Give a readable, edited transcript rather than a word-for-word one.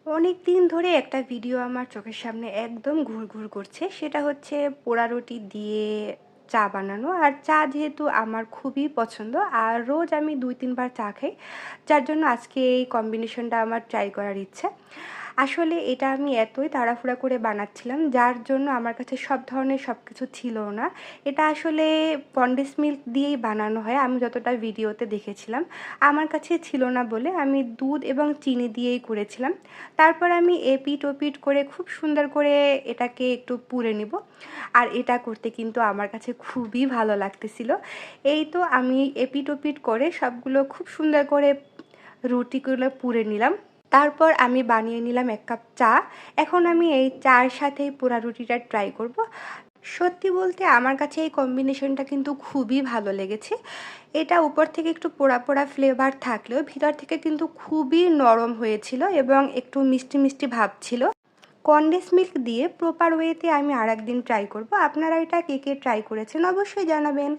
অনেক দিন ধরে একটা ভিডিও আমার চোখের সামনে একদম ঘুরঘুর করছে, সেটা হচ্ছে পোড়া রুটি দিয়ে চা বানানো। আর চা যেহেতু আমার খুবই পছন্দ, আর রোজ আমি 2-3 বার চা খাই, যার জন্য আজকে এই কম্বিনেশনটা আমার ট্রাই করার ইচ্ছে। আসলে এটা আমি এতই তাড়াহুড়া করে বানাচ্ছিলাম, যার জন্য আমার কাছে সব ধরনের সব কিছু ছিল না। এটা আসলে কনডেন্স মিল্ক দিয়েই বানানো হয়, আমি যতটা ভিডিওতে দেখেছিলাম। আমার কাছে ছিল না বলে আমি দুধ এবং চিনি দিয়েই করেছিলাম। তারপর আমি এপিট ওপিট করে খুব সুন্দর করে এটাকে একটু পুড়ে নিব। আর এটা করতে কিন্তু আমার কাছে খুবই ভালো লাগতেছিল। এই তো আমি এপিট ওপিট করে সবগুলো খুব সুন্দর করে রুটিগুলো পুড়ে নিলাম। তারপর আমি বানিয়ে নিলাম 1 কাপ চা। এখন আমি এই চায়ের সাথেই পোড়া রুটিটা ট্রাই করব। সত্যি বলতে আমার কাছে এই কম্বিনেশনটা কিন্তু খুবই ভালো লেগেছে। এটা উপর থেকে একটু পোড়া পোড়া ফ্লেভার থাকলেও ভিতর থেকে কিন্তু খুবই নরম হয়েছিল এবং একটু মিষ্টি মিষ্টি ভাব ছিল। কনডেন্স মিল্ক দিয়ে প্রপার ওয়েতে আমি আরেকদিন ট্রাই করব। আপনারা এটা কে কে ট্রাই করেছেন অবশ্যই জানাবেন।